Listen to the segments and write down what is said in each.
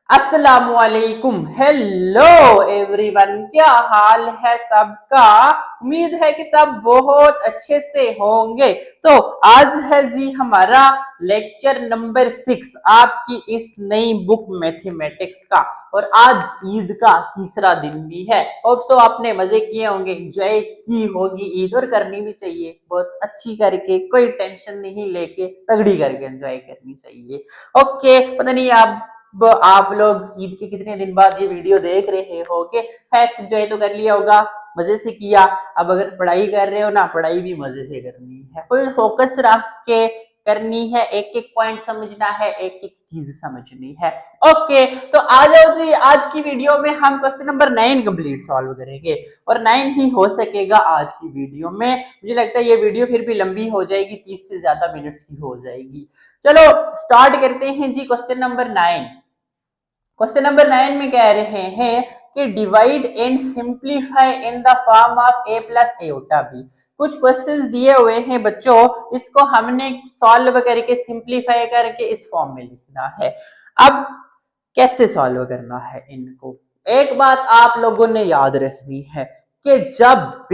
अस्सलामुअलैकुम। Hello everyone, क्या हाल है सबका। उम्मीद है कि सब बहुत अच्छे से होंगे। तो आज है जी हमारा लेक्चर नंबर 6 आपकी इस नई बुक मैथमेटिक्स का, और आज ईद का तीसरा दिन भी है। होप सो आपने मजे किए होंगे, एंजॉय की होगी ईद, और करनी भी चाहिए बहुत अच्छी करके, कोई टेंशन नहीं लेके तगड़ी करके एंजॉय करनी चाहिए। ओके, पता नहीं आप लोग ईद के कितने दिन बाद ये वीडियो देख रहे हो कि है एंजॉय तो कर लिया होगा, मजे से किया। अब अगर पढ़ाई कर रहे हो ना, पढ़ाई भी मजे से करनी है, फुल फोकस रख के करनी है, एक एक पॉइंट समझना है, एक एक चीज समझनी है। ओके, तो आ जाओ जी, आज की वीडियो में हम क्वेश्चन नंबर 9 कंप्लीट सॉल्व करेंगे, और 9 ही हो सकेगा आज की वीडियो में। मुझे लगता है ये वीडियो फिर भी लंबी हो जाएगी, 30 से ज्यादा मिनट्स की हो जाएगी। चलो स्टार्ट करते हैं जी। क्वेश्चन नंबर 9, क्वेश्चन नंबर 9 में कह रहे हैं कि divide and simplify in the form of a plus iota b. कुछ क्वेश्चंस दिए हुए हैं बच्चों, इसको हमने सॉल्व करके सिंप्लीफाई करके इस फॉर्म में लिखना है। अब कैसे सॉल्व करना है इनको, एक बात आप लोगों ने याद रखनी है कि जब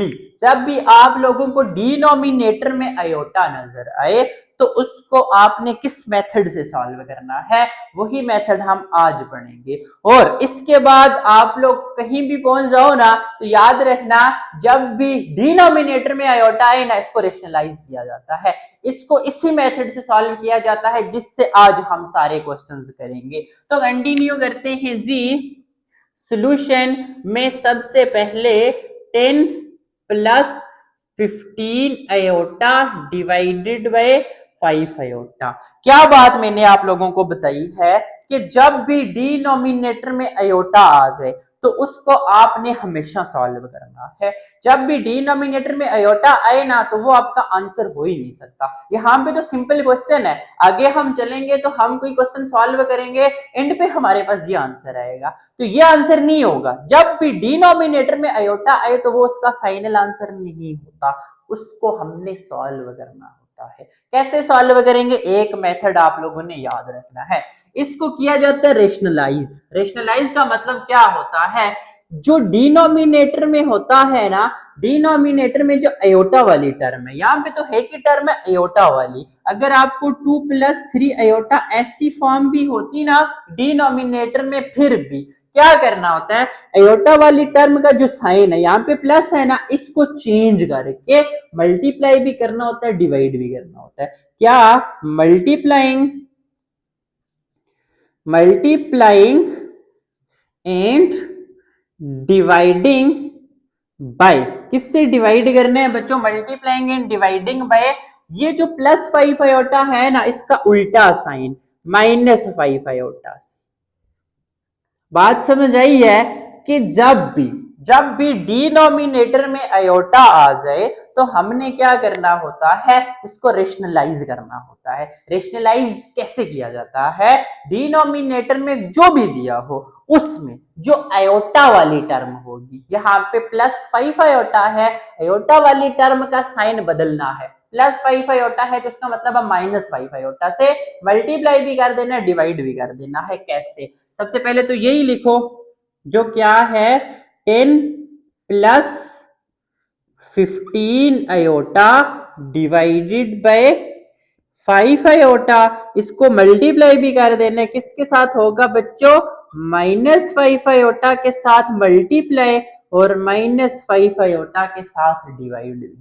भी आप लोगों को डिनोमिनेटर में आयोटा नजर आए तो उसको आपने किस मेथड से सॉल्व करना है, वही मेथड हम आज पढ़ेंगे। और इसके बाद आप लोग कहीं भी पहुंच जाओ ना, तो याद रखना, जब भी डिनोमिनेटर में आयोटा आए ना, इसको रेशनलाइज किया जाता है, इसको इसी मेथड से सॉल्व किया जाता है जिससे आज हम सारे क्वेश्चंस करेंगे। तो कंटिन्यू करते हैं जी। सॉल्यूशन में सबसे पहले 10 plus 15 iota divided by 5 iota. क्या बात मैंने आप लोगों को बताई है कि जब भी डिनोमिनेटर में आयोटा आ जाए तो उसको आपने हमेशा सॉल्व करना है। जब भी डिनोमिनेटर में आयोटा आए ना, तो वो आपका आंसर हो ही नहीं सकता। यहाँ पे तो सिंपल क्वेश्चन है, आगे हम चलेंगे तो हम कोई क्वेश्चन सॉल्व करेंगे, एंड पे हमारे पास ये आंसर आएगा, तो ये आंसर नहीं होगा। जब भी डिनोमिनेटर में आयोटा आए तो वो उसका फाइनल आंसर नहीं होता, उसको हमने सॉल्व करना होता है। कैसे सॉल्व करेंगे, एक मेथड आप लोगों ने याद रखना है, इसको किया जाता है रेशनलाइज। रेशनलाइज का मतलब क्या होता है, जो डिनोमिनेटर में होता है ना, डिनोमिनेटर में जो अयोटा वाली टर्म है, यहाँ पे तो है कि टर्म है अयोटा वाली, अगर आपको 2 प्लस 3 अयोटा ऐसी फॉर्म भी होती ना डिनोमिनेटर में, फिर भी क्या करना होता है, अयोटा वाली टर्म का जो साइन है यहाँ पे प्लस है ना, इसको चेंज करके मल्टीप्लाई भी करना होता है, डिवाइड भी करना होता है। क्या मल्टीप्लाइंग एंड डिवाइडिंग बाय, किससे डिवाइड करने हैं बच्चों, मल्टीप्लाइंग एंड डिवाइडिंग बाय। ये जो प्लस 5 आयोटा है ना, इसका उल्टा साइन -5 आयोटा से। बात समझ आई है कि जब भी डिनोमिनेटर में आयोटा आ जाए तो हमने क्या करना होता है, इसको रेशनलाइज करना होता है। रेशनलाइज कैसे किया जाता है, डिनोमिनेटर में जो भी दिया हो उसमें जो आयोटा वाली टर्म होगी, यहाँ पे +5 आयोटा है, आयोटा वाली टर्म का साइन बदलना है। +5 आयोटा है तो इसका मतलब हम -5 आयोटा से मल्टीप्लाई भी कर देना है, डिवाइड भी कर देना है। कैसे, सबसे पहले तो यही लिखो, जो क्या है 10 plus 15 iota divided by 5 iota, इसको मल्टीप्लाई भी कर देना है, किसके साथ होगा बच्चों, -5 आयोटा के साथ मल्टीप्लाई और -5 आयोटा के साथ डिवाइड।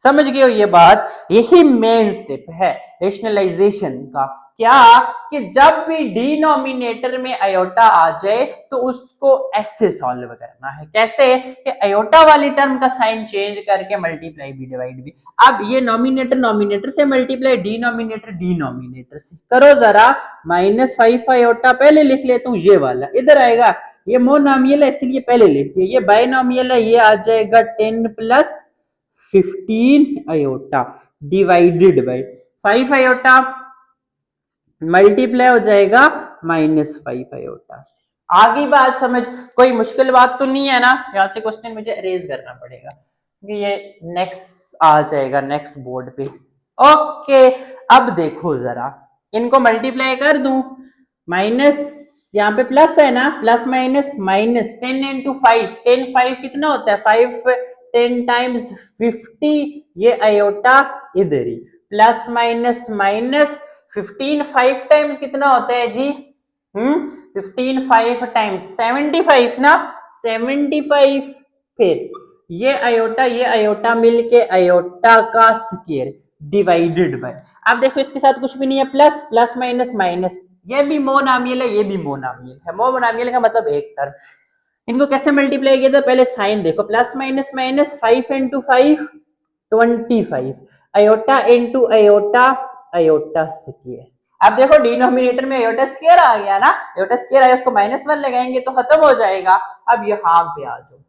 समझ गए हो ये बात, यही मेन स्टेप है रेशनलाइजेशन का। क्या कि जब भी डिनोमिनेटर में आयोटा आ जाए तो उसको ऐसे सॉल्व करना है। कैसे, कि आयोटा वाली टर्म का साइन चेंज करके मल्टीप्लाई भी डिवाइड भी। अब ये नॉमिनेटर नॉमिनेटर से मल्टीप्लाई, डिनोमिनेटर डिनोमिनेटर से करो जरा। -5 आयोटा पहले लिख लेता हूं, ये वाला इधर आएगा, ये मोनोमियल है इसलिए पहले लिख दिया, ये बायनोमियल है, ये आ जाएगा 10 plus 15 iota divided by 5 iota, multiply हो जाएगा -5 आयोटा से। आगे बात समझ, कोई मुश्किल बात तो नहीं है ना। यहां से क्वेश्चन मुझे अरेज करना पड़ेगा क्योंकि ये नेक्स्ट आ जाएगा नेक्स्ट बोर्ड पे। ओके, अब देखो जरा, इनको मल्टीप्लाई कर दूं, यहाँ पे प्लस है ना, प्लस माइनस माइनस, 10 इंटू 5, 10 5 कितना होता है, 5 10 टाइम्स 50, ये आयोटा इधर ही, प्लस माइनस माइनस 15 5 टाइम्स कितना होता है जी, 15 5 टाइम्स 75 ना, 75, फिर ये आयोटा मिलके आयोटा का स्क्वायर डिवाइडेड बाय, अब देखो इसके साथ कुछ भी नहीं है, प्लस प्लस माइनस माइनस, ये भी मोनोमियल है, ये भी मोनोमियल है, मोनोमियल का मतलब एक टर्म, इनको कैसे मल्टीप्लाई किया था, पहले साइन देखो, plus minus minus, 5 into 5 25, iota into iota, iota square, अब देखो डिनोमिनेटर में आयोटा स्क्वायर आ गया ना, आयोटा स्क्वायर आया, उसको -1 लगाएंगे तो खत्म हो जाएगा। अब यहां पे आ जाओ,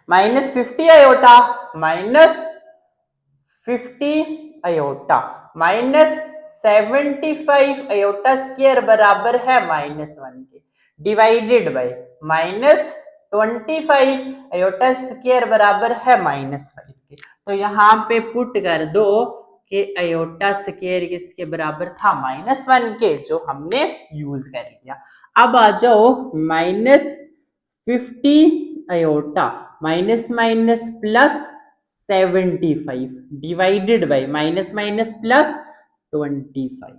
-50 आयोटा, -50 आयोटा, -75 आयोटा स्क्वायर बराबर है -1 के, डिवाइडेड बाय -25 आयोटा स्क्वायर बराबर है -5 के, तो यहां पे पुट कर दो कि आयोटा स्क्वायर किसके बराबर था, -1 के, जो हमने यूज कर लिया। अब आ जाओ -50 iota minus minus plus 75 divided by minus minus plus 25।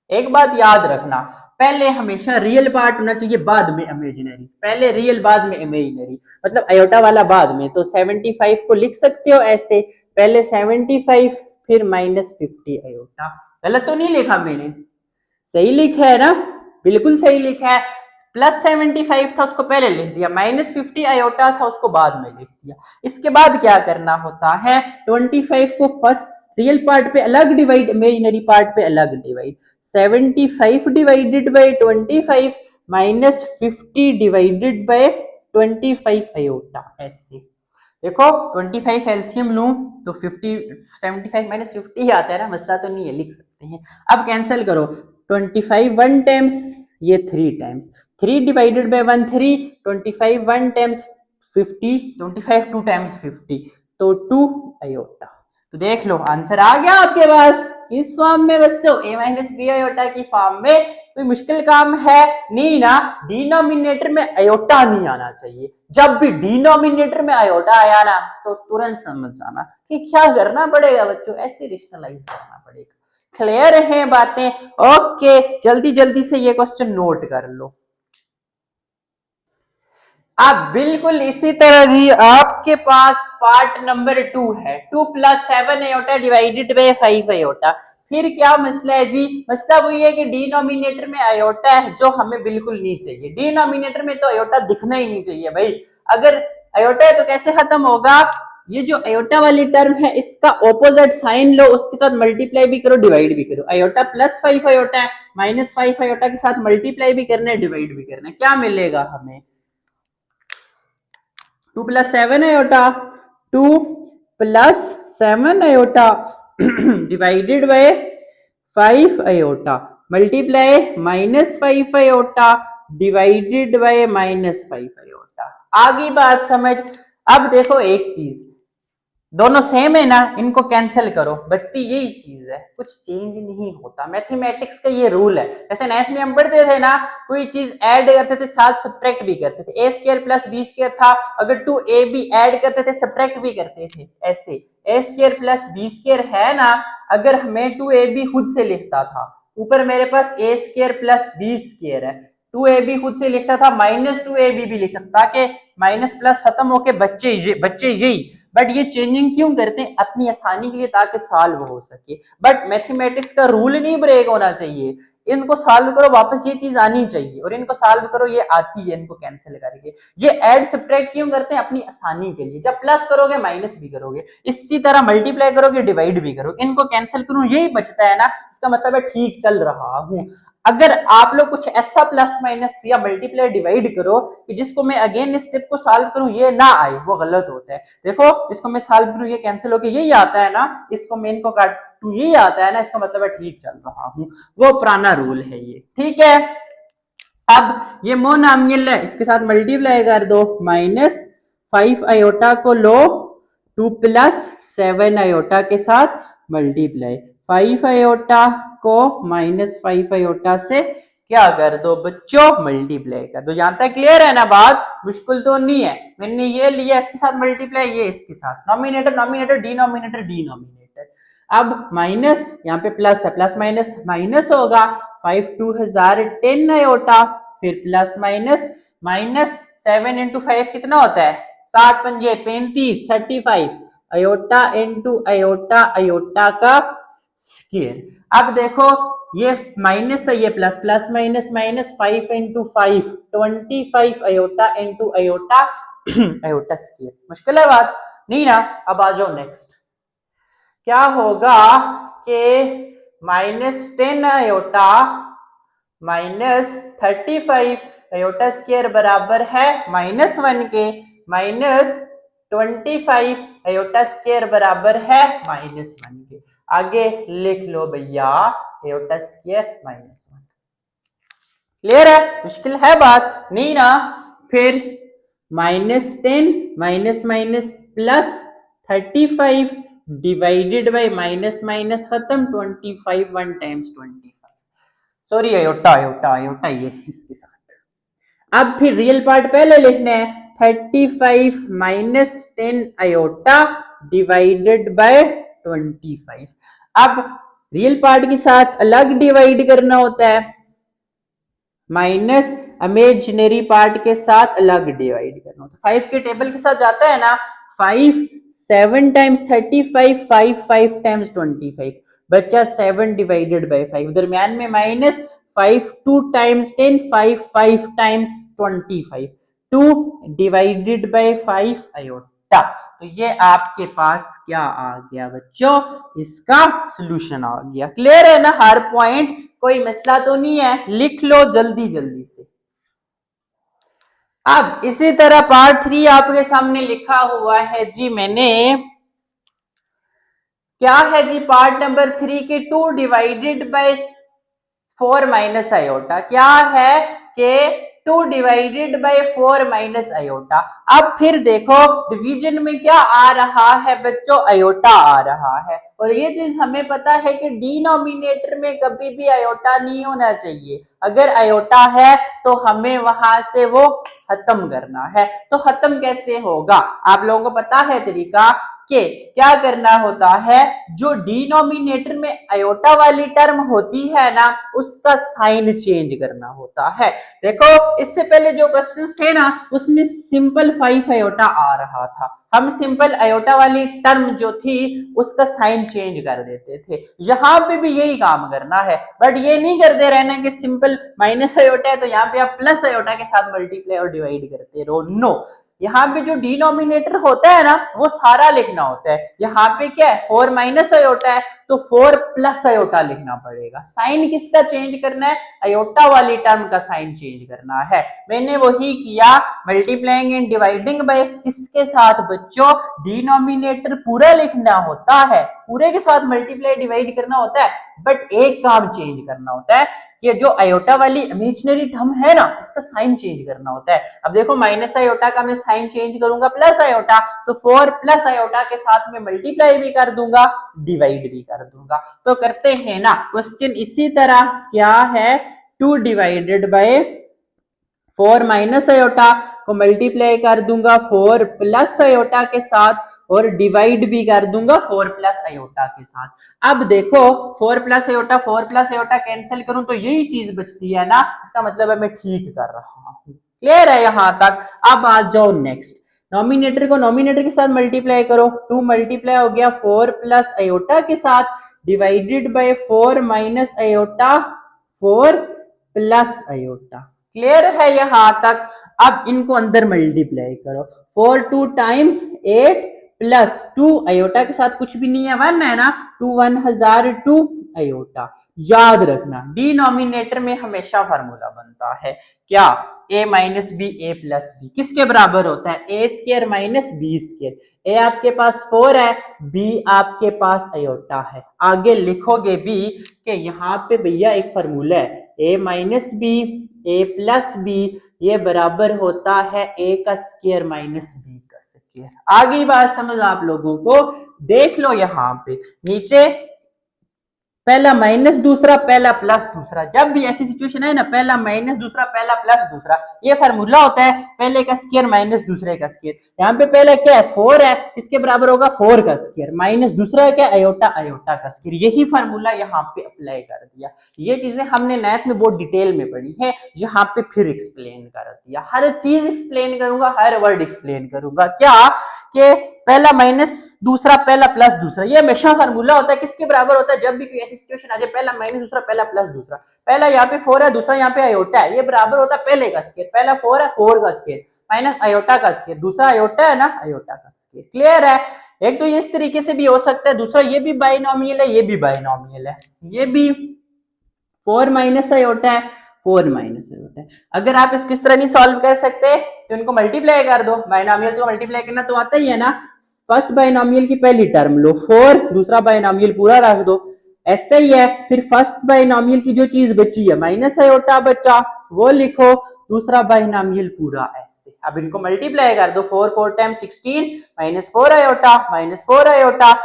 एक बात याद रखना, पहले हमेशा रियल पार्ट होना चाहिए, बाद में इमेजिनरी, पहले रियल बाद में इमेजिनरी, मतलब आयोटा वाला बाद में, तो 75 को लिख सकते हो ऐसे, पहले 75 फिर -50 आयोटा, गलत तो नहीं लिखा मैंने, सही लिखा है ना, बिल्कुल सही लिखा है, +75 था उसको पहले लिख दिया, -50 आयोटा था उसको बाद में लिख दिया। इसके बाद क्या करना होता है, 25 को फर्स्ट रियल पार्ट पे अलग डिवाइड, इमेजिनरी पार्ट पे अलग divide, 75 divided by 25 -50 divided by 25 iota, ऐसे देखो 25 एलसीएम लूं तो 50 75 -50 ही आता है ना, मसला तो नहीं है, लिख सकते हैं। अब कैंसिल करो, 25 1 टाइम्स, ये 3 times, 3 divided bye 1 3, 25 1 times 50, 25 2 times 50, तो 2 आयोटा, तो देख लो आंसर आ गया आपके पास, किस फॉर्म में बच्चों, a - b आयोटा की फॉर्म में। कोई मुश्किल काम है नहीं ना, डिनोमिनेटर में आयोटा नहीं आना चाहिए, जब भी डिनोमिनेटर में आयोटा आया ना तो तुरंत समझ जाना कि क्या करना पड़ेगा बच्चों, ऐसे रेशनलाइज करना पड़ेगा। क्लियर है बातें? ओके, जल्दी जल्दी से ये क्वेश्चन नोट कर लो। अब बिल्कुल इसी तरह ही आपके पास पार्ट नंबर 2 है, 2 + 7 आयोटा डिवाइडेड बाय 5 आयोटा। फिर क्या मसला है जी, मसला वही है कि डिनोमिनेटर में आयोटा है, जो हमें बिल्कुल नहीं चाहिए, डिनोमिनेटर में तो आयोटा दिखना ही नहीं चाहिए भाई, अगर आयोटा है तो कैसे खत्म होगा, ये जो आयोटा वाली टर्म है इसका ऑपोजिट साइन लो, उसके साथ मल्टीप्लाई भी करो डिवाइड भी करो, आयोटा +5 आयोटा है, -5 आयोटा के साथ मल्टीप्लाई भी करना है डिवाइड भी करना है, क्या मिलेगा हमें, 2 + 7 iota, 2 + 7 iota divided by 5 iota multiply -5 iota divided by -5 iota. आगे बात समझ। अब देखो एक चीज, दोनों सेम है ना, इनको कैंसिल करो, बचती यही चीज है, कुछ चेंज नहीं होता, मैथमेटिक्स का ये रूल है। जैसे 9th में हम पढ़ते थे ना, कोई चीज ऐड करते थे साथ सब्ट्रैक्ट भी करते थे, a² + b² था, अगर 2ab ऐड करते थे सब्ट्रैक्ट भी करते थे, ऐसे a² + b² है ना, अगर मैं 2ab खुद से लिखता था, ऊपर मेरे पास a² + b² है, 2ab खुद से लिखता था, -2ab भी लिख सकता, ताकि माइनस प्लस खत्म होके बच्चे यही, बट ये चेंजिंग क्यों करते हैं, अपनी आसानी के लिए, ताकि सॉल्व हो सके, बट मैथमेटिक्स का रूल नहीं ब्रेक होना चाहिए, इनको सॉल्व करो वापस ये चीज आनी चाहिए, और इनको सॉल्व करो ये आती है, इनको कैंसिल करके। ये ऐड सब्ट्रैक्ट क्यों करते हैं, अपनी आसानी के लिए, जब प्लस करोगे माइनस भी करोगे, इसी तरह मल्टीप्लाई करोगे डिवाइड भी करोगे, इनको कैंसिल करूं यही बचता है ना, इसका मतलब है ठीक चल रहा हूं। अगर आप लोग कुछ ऐसा प्लस माइनस या मल्टीप्लाई डिवाइड करो कि जिसको मैं अगेन इस स्टेप को सॉल्व करूं ये ना आए, वो गलत होता है। देखो इसको मैं सॉल्व करूं ये कैंसिल होके यही आता है ना, इसको मैं इनको काटूं यही आता है ना, इसका मतलब है ठीक चल रहा हूं, वो पुराना रूल है ये, ठीक है। अब ये मोनोमियल है, इसके साथ मल्टीप्लाई कर दो, -5 आयोटा को लो, 2 + 7 आयोटा के साथ मल्टीप्लाई, 5 आयोटा को -5 आयोटा से क्या कर दो बच्चों, मल्टीप्लाई कर दो। यहां तक क्लियर है ना बात, मुश्किल तो नहीं है। मैंने ये लिया इसके साथ मल्टीप्लाई, ये इसके साथ, नॉमिनेटर नॉमिनेटर डिनोमिनेटर डिनोमिनेटर। अब माइनस, यहाँ पे प्लस है, प्लस माइनस माइनस होगा, 5 2 हजार 10 आयोटा, फिर प्लस माइनस माइनस 7 इंटू 5 कितना होता है, 7 पंजे 35, 35 अयोटा इंटू अयोटा, अयोटा का स्क्वायर। अब देखो ये माइनस है, ये plus, plus minus minus, 5 into 5 25 iota into iota iota square. मुश्किल है बात नहीं ना। अब आ जाओ नेक्स्ट, क्या होगा कि -10 अयोटा -35 अयोटा स्क्वायर बराबर है -1 के, -25 अयोटा स्क्वायर बराबर है -1 के। आगे लिख लो भैया अयोटा स्क्वायर -1। क्लियर है, मुश्किल है बात नहीं ना। फिर -10 minus minus plus 35 divided by minus minus खत्म, 25 1 times 25, sorry iota iota iota ये इसके साथ। अब फिर रियल पार्ट पहले लिखना है, 35 माइनस 10 अयोटा डिवाइडेड बाय 25। अब रियल पार्ट के साथ अलग डिवाइड करना होता है, माइनस इमेजिनरी पार्ट के साथ अलग डिवाइड करना होता है। 5 के टेबल के साथ जाता है ना, 5 7 टाइम्स 35, 5 5 टाइम्स 25, बच्चा 7 डिवाइडेड बाय 5, दरमियान में minus, 5 2 times 10, 5 5 times 25, 2 divided by 5 iota. तो ये आपके पास क्या आ गया बच्चों, इसका सॉल्यूशन आ गया। क्लियर है ना हर पॉइंट, कोई मसला तो नहीं है, लिख लो जल्दी जल्दी से। अब इसी तरह पार्ट 3 आपके सामने लिखा हुआ है जी मैंने, क्या है जी पार्ट नंबर 3 के 2 डिवाइडेड बाय 4 माइनस आयोटा, क्या है कि 2 डिवाइडेड बाय 4 माइनस आयोटा। अब फिर देखो डिवीजन में क्या आ रहा है बच्चों, आयोटा आ रहा है, और ये चीज हमें पता है कि डिनोमिनेटर में कभी भी आयोटा नहीं होना चाहिए। अगर आयोटा है तो हमें वहां से वो खत्म करना है। तो खत्म कैसे होगा, आप लोगों को पता है तरीका, कि क्या करना होता है, जो डिनोमिनेटर में आयोटा वाली टर्म होती है ना, उसका साइन चेंज करना होता है। देखो इससे पहले जो क्वेश्चंस थे ना, उसमें सिंपल 5 आयोटा आ रहा था, हम सिंपल आयोटा वाली टर्म जो थी उसका साइन चेंज कर देते थे। यहां पे भी यही काम करना है, बट ये नहीं करते रहना कि सिंपल माइनस आयोटा है तो यहाँ पे आप प्लस आयोटा के साथ मल्टीप्लाई और डिवाइड करते रहो। नो, यहाँ पे जो डिनोमिनेटर होता है ना वो सारा लिखना होता है। यहाँ पे क्या है, 4 माइनस आयोटा है तो 4 प्लस आयोटा लिखना पड़ेगा। साइन किसका चेंज करना है, आयोटा वाली टर्म का साइन चेंज करना है। मैंने वही किया, मल्टीप्लाइंग एंड डिवाइडिंग बाय किसके साथ बच्चों, डिनोमिनेटर पूरा लिखना होता है, पूरे के साथ मल्टीप्लाई डिवाइड करना होता है, बट एक काम चेंज करना होता है कि जो आयोटा वाली इमेजिनरी टर्म है ना इसका साइन चेंज करना होता है। अब देखो माइनस आयोटा का मैं साइन चेंज करूंगा प्लस आयोटा, तो 4 प्लस आयोटा के साथ में मल्टीप्लाई भी कर दूंगा, डिवाइड भी कर दूंगा। तो करते हैं ना क्वेश्चन इसी तरह, क्या है 2 डिवाइडेड बाय 4 माइनस आयोटा को मल्टीप्लाई कर दूंगा 4 प्लस आयोटा के साथ, और डिवाइड भी कर दूंगा 4 प्लस आयोटा के साथ। अब देखो 4 प्लस आयोटा कैंसिल करूं तो यही चीज बचती है ना, इसका मतलब है मैं ठीक कर रहा हूं। क्लियर है यहां तक। अब आ जाओ नेक्स्ट, नॉमिनेटर को नॉमिनेटर के साथ मल्टीप्लाई करो, 2 मल्टीप्लाई हो गया 4 प्लस आयोटा के साथ, divided by 4 minus iota 4 plus iota. Clear है यहां तक। अब इनको अंदर मल्टीप्लाई करो, 4 2 टाइम्स 8 प्लस 2 आयोटा के साथ कुछ भी नहीं है, 1 है ना, 2 1 हजार 2 आयोटा। याद रखना डिनोमिनेटर में हमेशा फार्मूला बनता है क्या, a minus b a plus b किसके बराबर होता है, ए square minus b square. A आपके पास 4 है, बी आपके पास आयोटा है। आगे लिखोगे भी कि यहाँ पे भैया एक फार्मूला है, ए minus b a plus B ये बराबर होता है ए का स्क्वायर माइनस बी का स्क्वायर। आगे बात समझ आप लोगों को, देख लो यहाँ पे नीचे पहला माइनस दूसरा, पहला प्लस दूसरा। जब भी ऐसी सिचुएशन है ना, पहला माइनस दूसरा, पहला प्लस दूसरा, ये फार्मूला होता है पहले का स्क्वायर माइनस दूसरे का स्क्वायर। यहाँ पे पहले क्या है 4 है, इसके बराबर होगा 4 का स्क्वायर, माइनस दूसरा है क्या अयोटा, अयोटा का स्क्वायर। यही फार्मूला यहाँ पे अप्लाई कर दिया। ये चीजें हमने मैथ में बहुत डिटेल में पढ़ी है, यहाँ पे फिर एक्सप्लेन कर दिया। हर चीज एक्सप्लेन करूंगा, हर वर्ड एक्सप्लेन करूंगा। क्या कि पहला माइनस दूसरा, पहला प्लस दूसरा, ये हमेशा फार्मूला होता है। किसके बराबर होता है? जब भी कोई ऐसी सिचुएशन आ जाए, पहला माइनस दूसरा, पहला प्लस दूसरा। पहला यहाँ पे 4 है, दूसरा यहाँ पे अयोटा है, ये बराबर होता है पहले का स्क्वायर। पहला 4 है, 4 का स्क्वायर माइनस अयोटा का स्क्वायर, दूसरा अयोटा है ना, अयोटा का स्क्वायर। क्लियर है? एक तो ये इस तरीके से भी हो सकता है, दूसरा ये भी बाइनोमियल है, ये भी बाइनोमियल है, ये भी 4 माइनस अयोटा है, 4 माइनस अयोटा है। अगर आप इसको इस तरह नहीं सॉल्व कर सकते तो इनको मल्टीप्लाई कर दो। बाइनोमियल्स को मल्टीप्लाई करना तो आता ही है ना। फर्स्ट बाइनोमियल की पहली टर्म लो 4, दूसरा बाइनोमियल पूरा रख दो, ऐसा ही है। फिर फर्स्ट बाइनोमियल की जो चीज बची है माइनस अयोटा बचा, वो लिखो, दूसरा बाइनोमियल पूरा ऐसे। अब इनको मल्टीप्लाई कर दो, 4 4 times 16 minus 4 iota, minus 4 iota,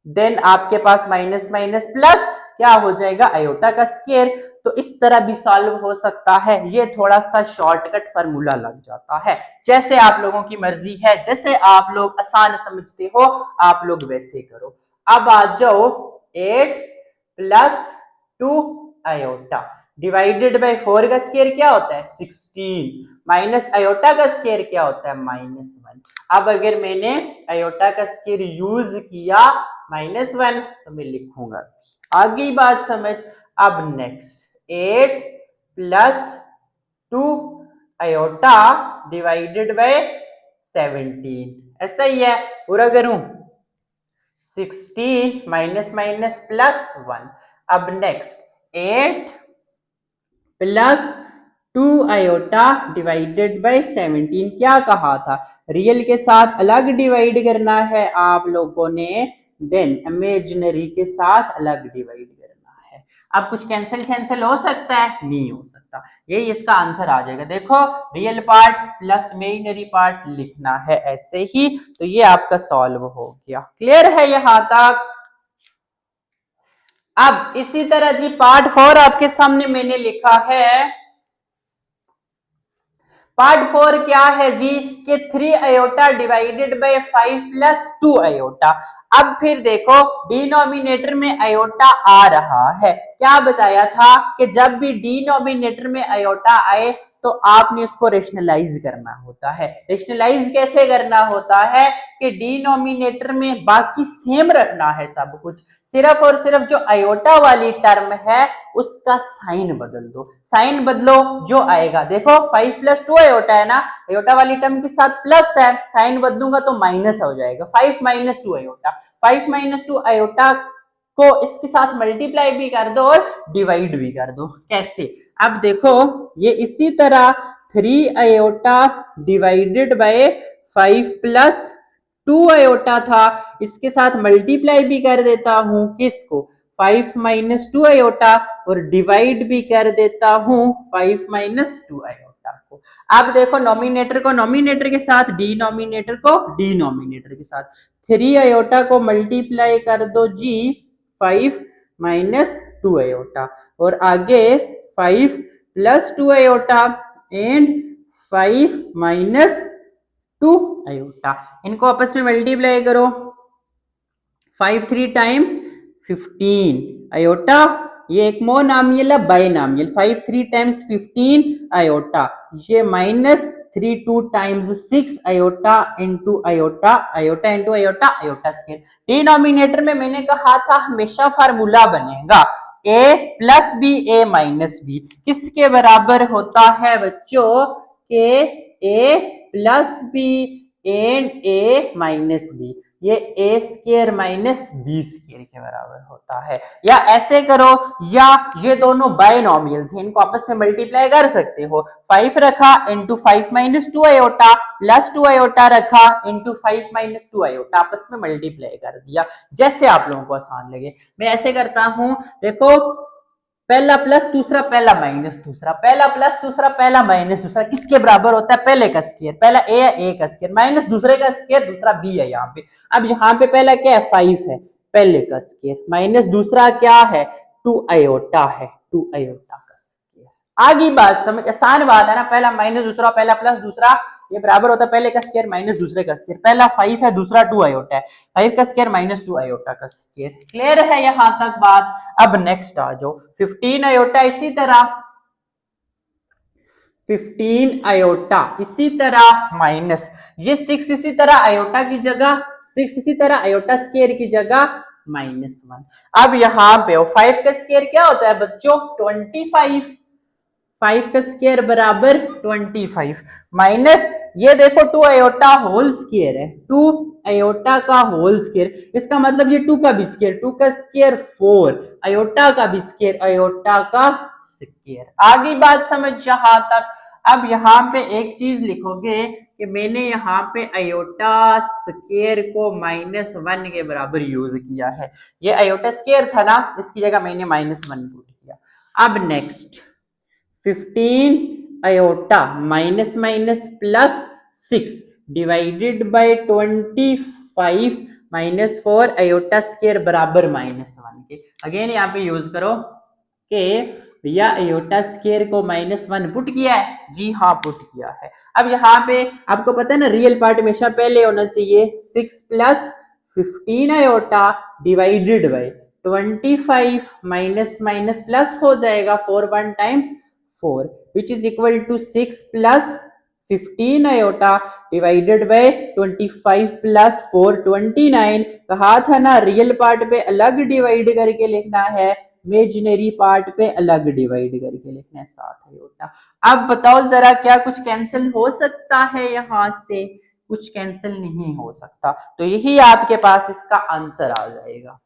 then आपके पास माइनस माइनस प्लस क्या हो जाएगा अयोटा का स्क्वायर। तो इस तरह भी सॉल्व हो सकता है। ये थोड़ा सा शॉर्टकट फार्मूला लग जाता है, जैसे आप लोगों की मर्जी है, जैसे आप लोग आसान समझते हो आप लोग वैसे करो। अब आ जाओ 8 प्लस 2 अयोटा डिवाइडेड बाय 4 का स्क्वायर क्या होता है 16, माइनस अयोटा का स्क्वायर क्या होता है -1। अब अगर मैंने अयोटा का स्क्वायर यूज किया -1 तो मैं लिखूंगा। आगे बात समझ। अब next 8 plus 2 iota divided by 17, ऐसा ही है, पूरा करूं 16 माइनस माइनस प्लस 1। अब next 8 plus 2 iota divided by 17, क्या कहा था रियल के साथ अलग डिवाइड करना है आप लोगों ने, देन इमेजिनरी के साथ अलग डिवाइड करना है। अब कुछ कैंसिल हो सकता है? नहीं हो सकता। यही इसका आंसर आ जाएगा। देखो real part plus imaginary part लिखना है ऐसे ही, तो ये आपका सॉल्व हो गया। क्लियर है यहां तक? अब इसी तरह जी पार्ट 4 आपके सामने मैंने लिखा है। पार्ट 4 क्या है जी कि 3 iota divided by 5 plus 2 iota. अब फिर देखो डिनोमिनेटर में अयोटा आ रहा है, क्या बताया था कि जब भी डिनोमिनेटर में अयोटा आए तो आपने उसको रेशनलाइज करना होता है। रेशनलाइज कैसे करना होता है कि डिनोमिनेटर में बाकी सेम रखना है सब कुछ, सिर्फ और सिर्फ जो अयोटा वाली टर्म है उसका साइन बदल दो। साइन बदलो जो आएगा, देखो 5 प्लस 2 अयोटा है ना, अयोटा वाली टर्म के साथ प्लस है, साइन बदलूंगा तो माइनस हो जाएगा, 5 माइनस 2 अयोटा। 5 माइनस 2 अयोटा को इसके साथ मल्टीप्लाई भी कर दो और डिवाइड भी कर दो। कैसे? अब देखो ये इसी तरह 3 iota divided by 5 plus 2 iota था, इसके साथ मल्टीप्लाई भी कर देता हूं किसको 5 माइनस 2 अयोटा, और डिवाइड भी कर देता हूं 5 माइनस 2 अयोटा को। अब देखो नॉमिनेटर को नॉमिनेटर के साथ, डिनोमिनेटर को डिनोमिनेटर के साथ, 3 अयोटा को मल्टीप्लाई कर दो जी 5 माइनस 2 अयोटा, और आगे 5 plus 2 iota and 5 minus 2 iota, इनको आपस में मल्टीप्लाई करो, 5 3 टाइम्स 15 अयोटा, ये एक मोनोमियल है बाइनोमियल, 5 3 टाइम्स 15 अयोटा, ये minus 3 2 times 6 iota into iota, iota into iota, iota square. Denominator में मैंने कहा था हमेशा फार्मूला बनेगा a plus b a minus b, किसके बराबर होता है बच्चों के a plus b and a minus b, ये a square minus b square के बराबर होता है। या ऐसे करो, या ये दोनों बाइनोमियल्स हैं, इनको आपस में मल्टीप्लाई कर सकते हो, 5 रखा into 5 minus 2 iota plus 2 iota रखा इंटू 5 माइनस 2 अयोटा, आपस में मल्टीप्लाई कर दिया, जैसे आप लोगों को आसान लगे। मैं ऐसे करता हूं, देखो पहला प्लस दूसरा, पहला माइनस दूसरा, पहला प्लस दूसरा, पहला माइनस दूसरा, किसके बराबर होता है पहले का स्क्वायर, पहला a का स्क्वायर माइनस दूसरे का स्क्वायर, दूसरा b है यहाँ पे। अब यहाँ पे पहला क्या है 5 है, पहले का स्क्वायर माइनस दूसरा क्या है 2 आयोटा है, 2 आयोटा का स्क्वायर। आगे बात समझ, आसान बात है ना, पहला माइनस दूसरा पहला प्लस दूसरा, ये बराबर होता है पहले का स्क्वायर माइनस दूसरे का स्क्वायर। पहला 5 है दूसरा 2 आयोटा है, 5 का स्क्वायर माइनस 2 आयोटा का स्क्वायर। क्लियर है यहां तक बात। अब नेक्स्ट आ जाओ 15 आयोटा, इसी तरह 15 आयोटा इसी तरह माइनस ये 6 इसी तरह आयोटा की जगह 6 इसी तरह आयोटा स्क्वायर की जगह -1। अब यहां पे 5 का स्क्वायर क्या होता है बच्चों 25, 5 का स्क्वायर बराबर 25 माइनस ये देखो 2 आयोटा होल स्क्वायर है, 2 आयोटा का होल स्क्वायर, इसका मतलब ये 2 का भी स्क्वायर, 2 का स्क्वायर 4, आयोटा का भी स्क्वायर, आयोटा का स्क्वायर। आगे बात समझ यहां तक। अब यहाँ पे एक चीज लिखोगे कि मैंने यहाँ पे आयोटा स्क्वायर को -1 के बराबर यूज किया है, ये आयोटा स्क्वायर था ना, इसकी जगह मैंने -1 पुट किया। अब next 15 iota minus minus plus 6 divided by 25 -4 iota square बराबर -1 के। अगेन यहाँ पे यूज करो कि भैया आयोटा स्क्वायर को -1 पुट किया है, जी हाँ पुट किया है। अब यहाँ पे आपको पता है ना रियल पार्ट हमेशा पहले होना चाहिए, 6 plus 15 iota divided bye 25 minus minus plus हो जाएगा 4 1 times 4 which is equal to 6 plus 15 iota divided bye 25 plus 4 29। कहा था ना रियल पार्ट पे अलग डिवाइड करके लिखना है, इमेजिनरी पार्ट पे अलग डिवाइड करके लिखना है 7 आयोटा। अब बताओ जरा क्या कुछ कैंसिल हो सकता है यहां से? कुछ कैंसिल नहीं हो सकता, तो यही आपके पास इसका आंसर आ जाएगा।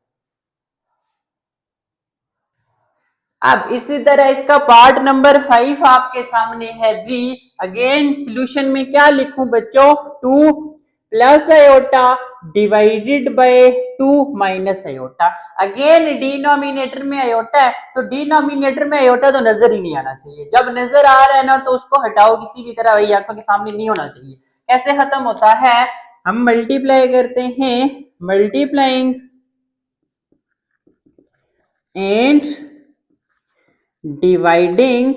अब इसी तरह इसका पार्ट नंबर 5 आपके सामने है जी। अगेन सॉल्यूशन में क्या लिखूं बच्चों 2 plus iota divided bye 2 minus iota. Again denominator में आयोटा है तो डिनोमिनेटर में आयोटा तो नजर ही नहीं आना चाहिए, जब नजर आ रहा है ना तो उसको हटाओ किसी भी तरह, वही आंखों के सामने नहीं होना चाहिए। कैसे खत्म होता है, हम मल्टीप्लाई करते हैं, मल्टीप्लाइंग एंड डिवाइडिंग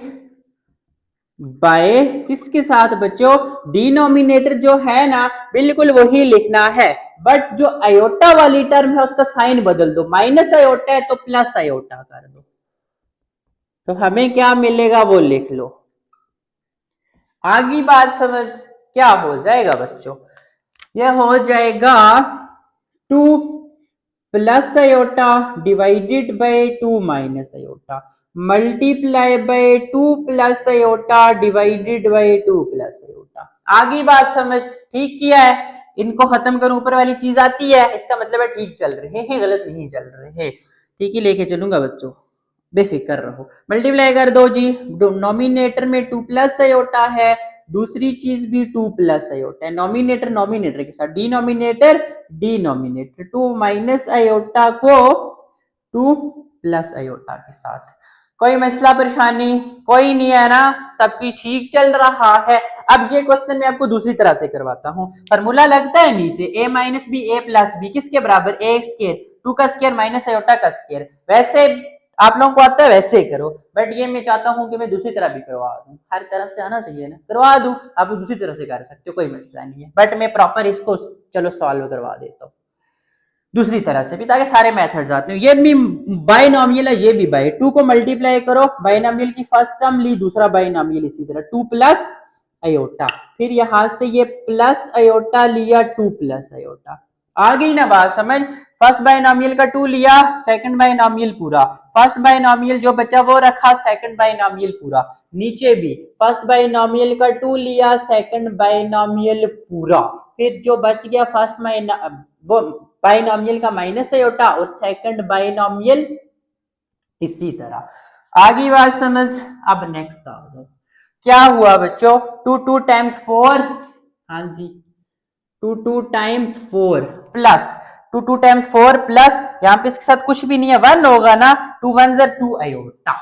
बाय किसके साथ बच्चों, डिनोमिनेटर जो है ना बिल्कुल वही लिखना है, बट जो आयोटा वाली टर्म है उसका साइन बदल दो, माइनस आयोटा है तो प्लस आयोटा कर दो, तो हमें क्या मिलेगा वो लिख लो। आगे बात समझ क्या हो जाएगा बच्चों, यह हो जाएगा 2 plus iota divided bye 2 minus iota multiply by 2 plus iota divided bye 2 plus iota. आगे बात समझ, ठीक किया है, इनको खत्म करूं ऊपर वाली चीज आती है, इसका मतलब है ठीक चल रहे हैं, गलत नहीं चल रहे हैं, ठीक ही लेके चलूंगा बच्चों, बेफिक्र रहो। मल्टीप्लाई कर दो जी, नॉमिनेटर में 2 प्लस आयोटा है, दूसरी चीज भी 2 प्लस आयोटा है, नॉमिनेटर नॉमिनेटर के साथ, डिनोमिनेटर डिनोमिनेटर, 2 माइनस आयोटा को 2 प्लस आयोटा के साथ। कोई मसला परेशानी कोई नहीं है ना, सबकी ठीक चल रहा है। अब ये क्वेश्चन मैं आपको दूसरी तरह से करवाता हूँ, फॉर्मूला लगता है नीचे a minus b a plus b किसके बराबर, ए स्क्वायर 2 का स्क्वायर माइनस आयोटा का स्क्वायर। वैसे आप लोगों को आता है वैसे करो, बट ये मैं चाहता हूं कि मैं दूसरी तरह भी करवा दूं, हर तरह से आना चाहिए ना, करवा दूं, आप दूसरी तरह से कर सकते हो, कोई मसला नहीं है, बट मैं प्रॉपर इसको चलो सॉल्व करवा देता हूँ दूसरी तरह से भी, ताकि सारे मेथड्स आते हैं। ये भी बाइनोमियल है, ये भी बाय 2 को मल्टीप्लाई करो, बाइनोमियल की फर्स्ट टर्म ली, दूसरा बाइनोमियल इसी तरह 2 प्लस आयोटा, फिर यहां से ये प्लस आयोटा लिया 2 प्लस आयोटा। आ गई ना बात समझ, फर्स्ट बाइनोमियल का 2 लिया, सेकंड बाइनोमियल पूरा, फर्स्ट बाइनोमियल जो बचा वो रखा, सेकंड बाइनोमियल पूरा, नीचे भी फर्स्ट बाइनोमियल का 2 लिया, सेकंड बाइनोमियल पूरा, फिर जो बच गया फर्स्ट वो बाइनोमियल का माइनस आयोटा और सेकंड बाइनोमियल इसी तरह। आगे बात समझ। अब नेक्स्ट आ जाओ, क्या हुआ बच्चों 2 2 टाइम्स 4, हाँ जी 2 2 टाइम्स 4 प्लस 2 2 टाइम्स 4 प्लस यहाँ पे इसके साथ कुछ भी नहीं है 1 होगा ना, 2 1 2 आयोटा,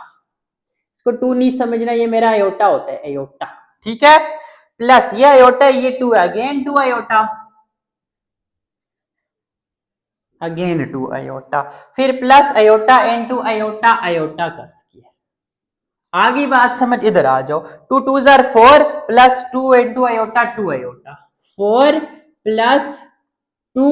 इसको 2 नहीं समझना, ये मेरा आयोटा होता है आयोटा, ठीक है, प्लस ये आयोटा ये 2 अगेन 2 आयोटा, अगेन 2 आयोटा, फिर plus iota into iota, iota का स्क्वायर। आगे बात समझ, इधर आ जाओ। 2 2 जार 4 plus 2 into iota 2 iota, 4 plus 2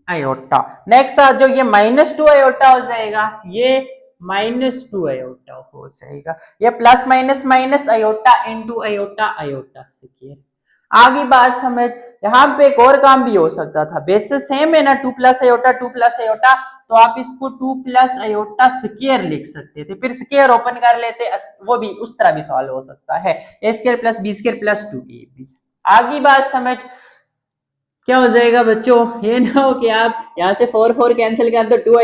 iota. Next आ जाओ, ये -2 आयोटा हो जाएगा, ये -2 आयोटा हो जाएगा, ये plus minus minus iota into iota, iota square. आगे बात समझ, यहाँ पे एक और काम भी हो सकता था, बेसिस सेम है ना, 2 प्लस आयोटा 2 प्लस आयोटा, तो आप इसको 2 प्लस आयोटा स्क्वायर लिख सकते थे, फिर स्क्वायर ओपन कर लेते, वो भी उस तरह भी सॉल्व हो सकता है, ए square plus B square plus 2ab। आगे बात समझ, क्या हो जाएगा बच्चों, ये ना हो कि आप यहाँ से 4 4 कैंसिल कर दो, 2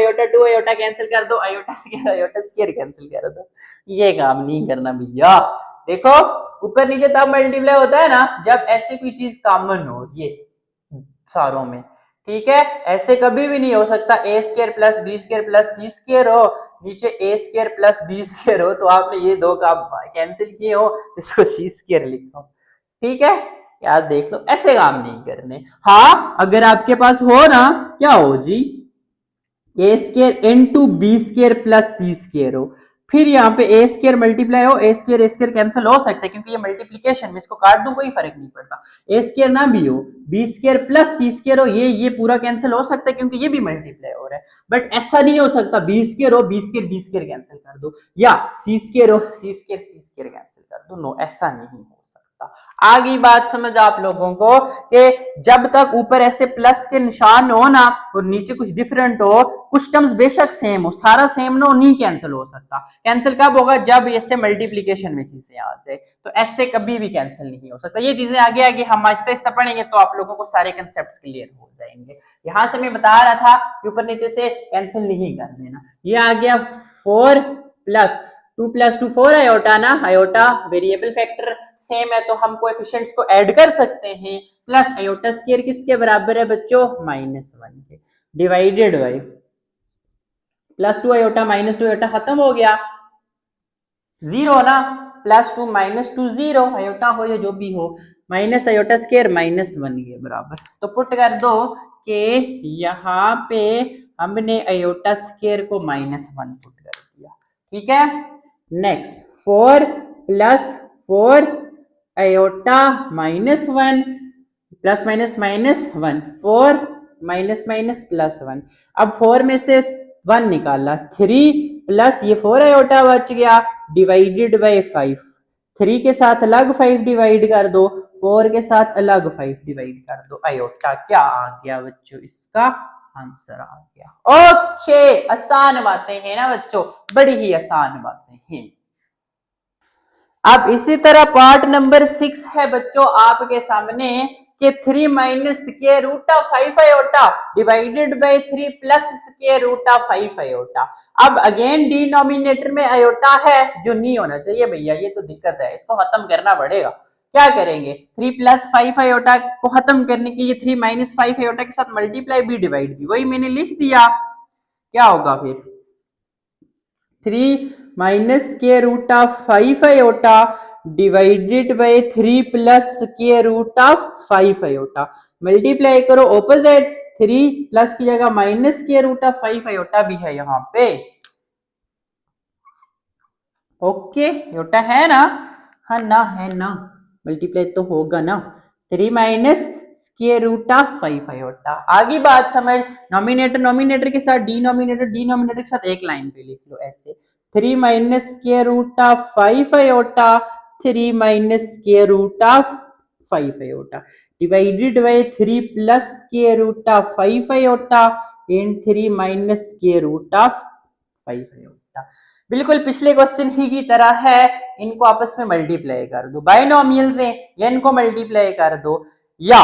आयोटा कैंसिल कर दो, आयोटा स्क्वायर कैंसिल कर दो, ये काम नहीं करना भैया। देखो ऊपर नीचे तब मल्टीप्लाई होता है ना जब ऐसे कोई चीज कॉमन हो, ये सारों में, ठीक है। ऐसे कभी भी नहीं हो सकता A square plus B square plus C square हो, नीचे A square plus B square हो, तो आपने ये दो काम कैंसिल किए हो, इसको सी स्क्वायर लिखो, ठीक है। यार देख लो, ऐसे काम नहीं करने। हाँ अगर आपके पास हो ना, क्या हो जी, A square into B square plus C square हो, फिर यहाँ पे ए स्क्वायर मल्टीप्लाई हो, ए स्क्वायर कैंसिल हो सकता है क्योंकि ये मल्टीप्लीकेशन में, इसको काट दूं कोई फर्क नहीं पड़ता। ए स्क्वायर ना भी हो, B square plus C square हो, ये पूरा कैंसिल हो सकता है क्योंकि ये भी मल्टीप्लाई हो रहा है। बट ऐसा नहीं हो सकता बी स्क्वायर हो, बी स्क्वायर कैंसिल कर दो, या सी स्क्वायर हो, सी स्क्वायर कैंसिल कर दो, नो ऐसा नहीं हो सकता। आगे बात समझ आप लोगों को कि जब तक ऊपर ऐसे प्लस के निशान हो ना और नीचे कुछ डिफरेंट हो, कुछ टर्म्स बेशक सेम हो, सारा सेम ना नहीं कैंसिल हो सकता। कैंसिल कब होगा, जब ऐसे मल्टीप्लीकेशन में चीजें आ जाए, तो ऐसे कभी भी कैंसिल नहीं हो सकता। ये चीजें आगे आगे हम आहिस्ता आहिस्ता पढ़ेंगे तो आप लोगों को सारे कंसेप्ट क्लियर हो जाएंगे। यहां से मैं बता रहा था कि ऊपर नीचे से कैंसिल नहीं कर देना। ये आ गया 4 प्लस 2 प्लस 2 4 आयोटा ना, आयोटा वेरिएबल फैक्टर सेम है तो हम कोएफिशिएंट्स को ऐड कर सकते हैं, प्लस आयोटा स्क्वायर किसके बराबर है बच्चों, -1 के, divided by plus 2 iota -2 iota खत्म हो गया, 0 ना, +2 -2 0, आयोटा हो या जो भी हो, माइनस आयोटा स्क्वायर -1 के बराबर। तो पुट कर दो कि यहाँ पे हमने आयोटा स्क्वायर को -1 पुट कर दिया, ठीक है। Next 4 plus 4 iota -1 plus minus -1, 4 minus minus +1, अब 4 में से 1 निकाला, 3 प्लस ये 4 आयोटा बच गया, डिवाइडेड बाय 5, 3 के साथ अलग 5 डिवाइड कर दो, 4 के साथ अलग 5 डिवाइड कर दो, आयोटा क्या आ गया बच्चों, इसका आंसर आ गया। ओके, आसान बातें हैं ना बच्चों, बड़ी ही आसान बातें हैं। अब इसी तरह पार्ट नंबर 6 है बच्चों आपके सामने कि 3 minus square root of 5 iota divided by 3 plus square root of 5 iota. अब अगेन डिनोमिनेटर में आयोटा है जो नहीं होना चाहिए भैया, ये तो दिक्कत है, इसको खत्म करना पड़ेगा। क्या करेंगे, 3 प्लस 5 आयोटा को खत्म करने के लिए 3 माइनस 5 आयोटा के साथ मल्टीप्लाई भी डिवाइड भी, वही मैंने लिख दिया। क्या होगा फिर, 3 minus square root of 5 iota divided by 3 plus square root of 5 iota, multiply करो ऑपोजिट, 3 प्लस की जगह minus square root of 5 iota भी है यहाँ पे। ओके आयोटा है ना, हाँ ना, है ना, मल्टीप्लाई तो होगा ना, 3 minus square root of 5 iota. आगे बात समझ, नॉमिनेटर के साथ डिनोमिनेटर के साथ एक लाइन पे लिख लो ऐसे, 3 minus square root of 5 iota, 3 minus square root of 5 iota divided by 3 plus square root of 5 iota and 3 minus square root of 5 iota. बिल्कुल पिछले क्वेश्चन ही की तरह है, इनको आपस में मल्टीप्लाई कर दो, बाइनोमियल्स हैं या इनको मल्टीप्लाई कर दो। या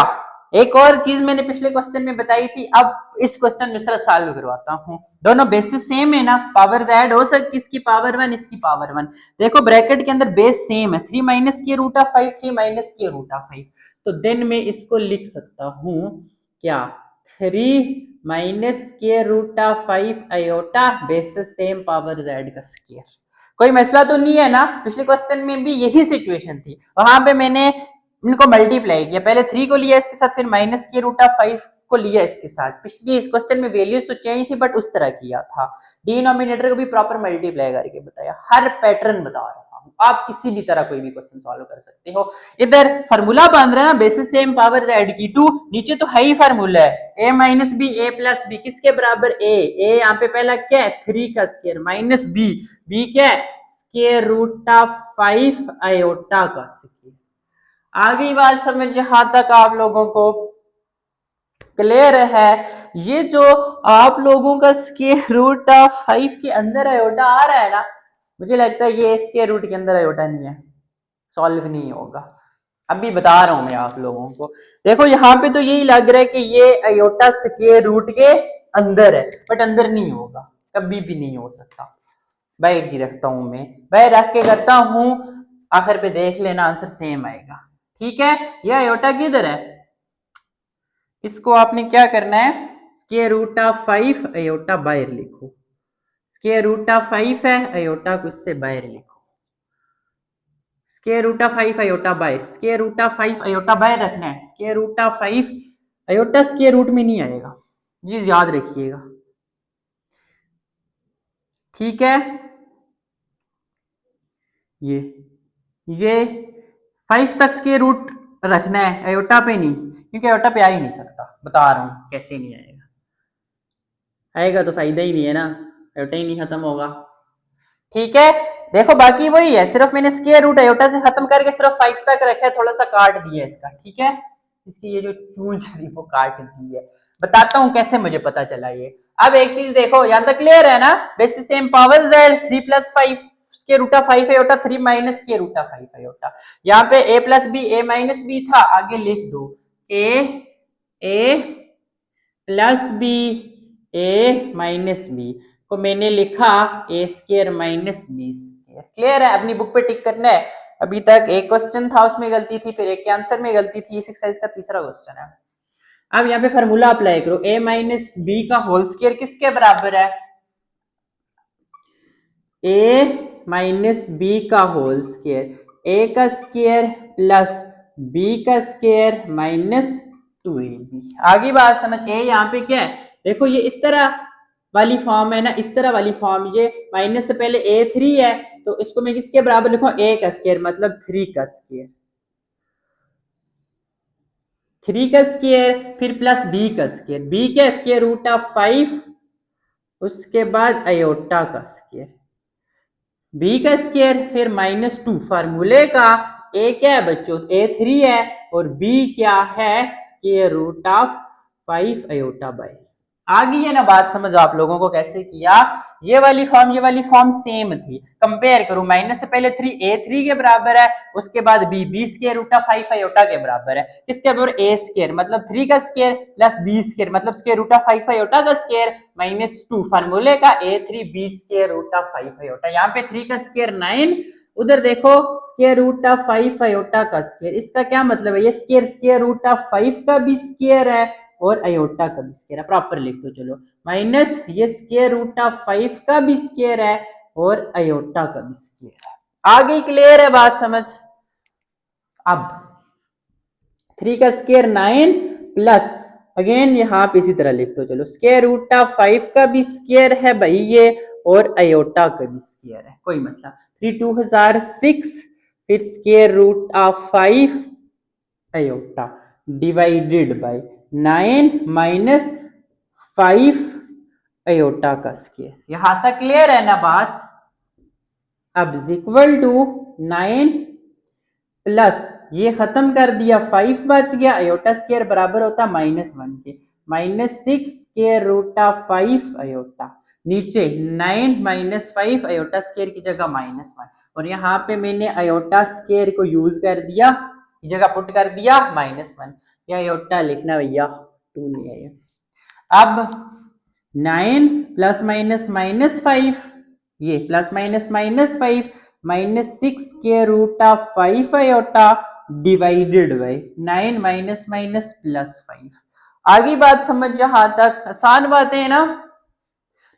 एक और चीज मैंने पिछले क्वेश्चन में बताई थी, अब इस क्वेश्चन में इस तरह सॉल्व करवाता हूं, दोनों बेसिस सेम है ना, पावर्स ऐड हो सकती, इसकी पावर 1 इसकी पावर 1, देखो ब्रैकेट के अंदर बेस सेम है, 3 माइनस के रूट ऑफ 5 3 माइनस के रूट ऑफ 5, तो देन मैं इसको लिख सकता हूं क्या, 3 माइनस के root of 5 iota basis same power z का स्क्वायर। कोई मसला तो नहीं है ना, पिछले क्वेश्चन में भी यही सिचुएशन थी, वहां पे मैंने इनको मल्टीप्लाई किया, पहले 3 को लिया इसके साथ, फिर माइनस के रूट ऑफ 5 को लिया इसके साथ। पिछली इस क्वेश्चन में वैल्यूज तो चेंज थी बट उस तरह किया था। डिनोमिनेटर को भी प्रॉपर मल्टीप्लाई करके बताया, हर पैटर्न बता रहा हूं, आप किसी भी तरह कोई भी क्वेश्चन सॉल्व कर सकते हो। इधर फार्मूला बांध रहे ना, बेसिस सेम पावर ऐड की 2, नीचे तो है ही फार्मूला है a minus b a plus b किसके बराबर a, यहाँ पे पहला क्या है 3 का स्क्वायर, माइनस b क्या है स्क्वायर रूट ऑफ 5 आयोटा का स्क्वायर। आगे बात समझ जहां तक आप लोगों को क्लियर है। ये जो आप लोगों का स्क्वायर रूट ऑफ 5 के अंदर आयोटा आ रहा है ना, मुझे लगता है ये स्क्वायर रूट के अंदर आयोटा नहीं है, सॉल्व नहीं होगा। अभी बता रहा हूं मैं आप लोगों को, देखो यहाँ पे तो यही लग रहा है कि ये आयोटा स्क्वायर रूट के अंदर है, बट अंदर नहीं होगा, कभी भी नहीं हो सकता। बाहर ही रखता हूं मैं, बाहर रख के करता हूं, आखिर पे देख लेना आंसर सेम आएगा। ठीक है, यह आयोटा किधर है, इसको आपने क्या करना है स्क्वायर रूट ऑफ 5 आयोटा बाहर लिखो, स्क्वायर रूट ऑफ 5 है आयोटा को इससे बाहर लिखो, स्क्वायर रूट ऑफ 5 आयोटा बाहर, स्क्वायर रूट ऑफ 5 आयोटा बाहर रखना है, square root of 5 iota square root में नहीं आएगा, जी याद रखिएगा। ठीक है, ये 5 तक स्क्वायर रूट रखना है, आयोटा पे नहीं, क्योंकि आयोटा पे आ ही नहीं सकता, बता रहा हूं कैसे नहीं आएगा, आएगा तो फायदा ही नहीं है ना, आयोटा ही नहीं खत्म होगा। ठीक है, देखो बाकी वही है, सिर्फ मैंने स्क्वायर रूट आयोटा से खत्म करके सिर्फ 5 तक रखा है, थोड़ा सा काट दिया इसका। ठीक है, इसकी ये जो चूंच थी वो काट दी है, बताता हूं कैसे मुझे पता चला ये। अब एक चीज देखो, यहां तक क्लियर है ना, basis same power z 3 plus 5 square root of 5 iota 3 minus square root of 5 iota, यहाँ पे a plus b a minus b था, आगे लिख दो a plus b a minus b को मैंने लिखा a square minus b square. Clear है, अपनी बुक पे टिक करना है। अभी तक एक क्वेश्चन था उसमें गलती थी, फिर एक के आंसर में गलती थी, इस एक्सरसाइज का तीसरा क्वेश्चन है। अब यहाँ पे फार्मूला अप्लाई करो, a माइनस बी का होल स्क्वायर किसके बराबर है, a माइनस बी का होल स्क्वायर, a का स्क्वायर प्लस b का स्क्वायर माइनस 2ab। आगे बात समझ, a यहाँ पे क्या है, देखो ये इस तरह वाली फॉर्म है ना, इस तरह वाली फॉर्म, ये माइनस से पहले a3 है, तो इसको मैं किसके बराबर लिखूं, a का स्क्वायर मतलब 3 का स्क्वायर, 3 का स्क्वायर फिर प्लस b का स्क्वायर, b का स्क्वायर रूट ऑफ 5, उसके बाद आयोटा का स्क्वायर, b का स्क्वायर फिर माइनस 2, फार्मूले का a क्या है बच्चों a3 है, और b क्या है square root of 5 iota by. आगे ये ना बात समझ आप लोगों को कैसे किया, ये वाली फॉर्म सेम थी, कंपेयर करो, माइनस से पहले 3 a3 के बराबर है, उसके बाद b square root of 5 iota के बराबर है, किसके बराबर a स्क्वायर मतलब 3 का स्क्वायर प्लस b स्क्वायर मतलब स्क्वायर रूट ऑफ 5 आयोटा का स्क्वायर माइनस 2, फार्मूले का a3 b square root of 5 iota, यहाँ पे 3 का स्क्वायर 9, उधर देखो स्क्वायर रूट ऑफ 5 आयोटा का स्क्वायर, इसका क्या मतलब है, ये स्क्वायर रूट ऑफ 5 का भी स्क्वायर है और आयोटा का भी स्क्वायर है, प्रॉपर लिख दो चलो, माइनस ये स्क्वायर रूट ऑफ 5 का भी स्क्वायर है और आयोटा का भी स्क्वायर है। आगे क्लियर है बात समझ। अब 3 का स्क्वायर 9 प्लस अगेन यहाँ पे इसी तरह लिख दो चलो, स्क्वायर रूट ऑफ 5 का भी स्क्वायर है भाई ये, और आयोटा का भी स्क्वायर है, कोई मसला, 3 2006 फिर square root of 5 iota divided by 9 minus 5 iota का स्क्वायर, यहां तक क्लियर है ना बात। अब इक्वल टू 9 प्लस ये खत्म कर दिया 5 बच गया, आयोटा स्क्वायर बराबर होता -1 के, -6 स्क्वायर रूट ऑफ 5 आयोटा, नीचे 9 माइनस 5 आयोटा स्क्वायर की जगह -1, और यहाँ पे मैंने आयोटा स्क्वायर को यूज कर दिया, जगह पुट कर दिया -1, या आयोटा लिखना भैया 2 नहीं है। अब 9 प्लस माइनस -5, ये plus minus -5 -6 square root of 5 iota divided by 9 minus minus plus 5। आगे बात समझ जहां तक, आसान बातें है ना,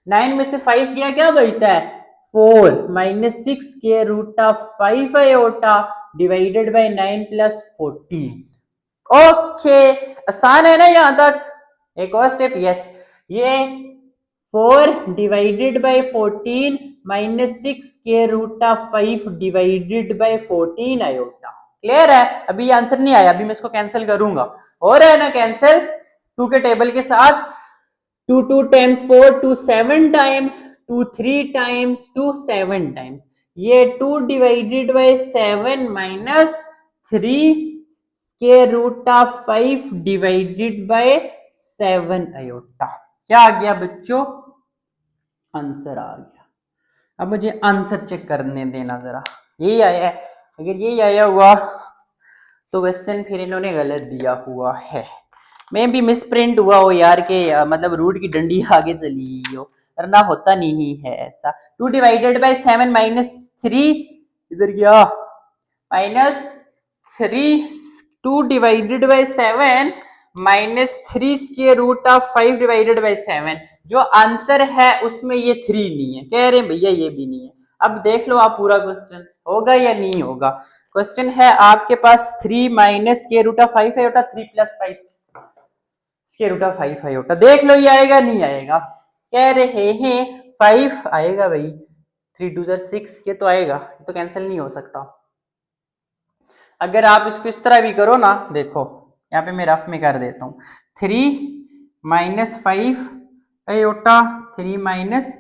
9 में से 5 गया क्या बचता है 4 -6 square root of 5 iota divided by 9 plus 14। Okay, आसान है ना यहां तक। एक और स्टेप, यस, ये 4 डिवाइडेड बाय 14 माइनस 6 के root of 5 divided by 14 iota. Clear है? अभी आंसर नहीं आया, अभी मैं इसको कैंसिल करूंगा। हो रहा है ना कैंसिल 2 के टेबल के साथ। 2 2 टाइम्स 4 2 7 टाइम्स, 2 3 टाइम्स, 2 7 टाइम्स। ये 2 डिवाइडेड बाय 7 माइनस 3 के root of 5 divided by 7 iota. क्या आ गया बच्चों? आंसर आ गया। अब मुझे आंसर चेक करने देना जरा। यही आया है, अगर यही आया हुआ तो क्वेश्चन फिर इन्होंने गलत दिया हुआ है। मैं भी मिस प्रिंट हुआ हो यार के मतलब रूट की डंडी आगे चली हो, वरना होता नहीं है ऐसा। 2 डिवाइडेड बाय 7 माइनस 3, इधर गया minus 3, 2 divided by 7 minus 3 square root of 5 divided by 7। जो आंसर है उसमें ये 3 नहीं है, कह रहे हैं भैया ये भी नहीं है। अब देख लो आप पूरा क्वेश्चन, होगा या नहीं होगा। क्वेश्चन है आपके पास 3 minus square root of 5 iota, 3 plus 5 square root of 5 iota. देख लो ये आएगा नहीं आएगा। कह रहे हैं 5 आएगा भाई, 3 2 6, ये तो आएगा, ये तो कैंसिल नहीं हो सकता। अगर आप इसको इस तरह भी करो ना, देखो यहाँ पे मैं रफ में कर देता हूँ। 3 माइनस 5 आयोटा, 3 माइनस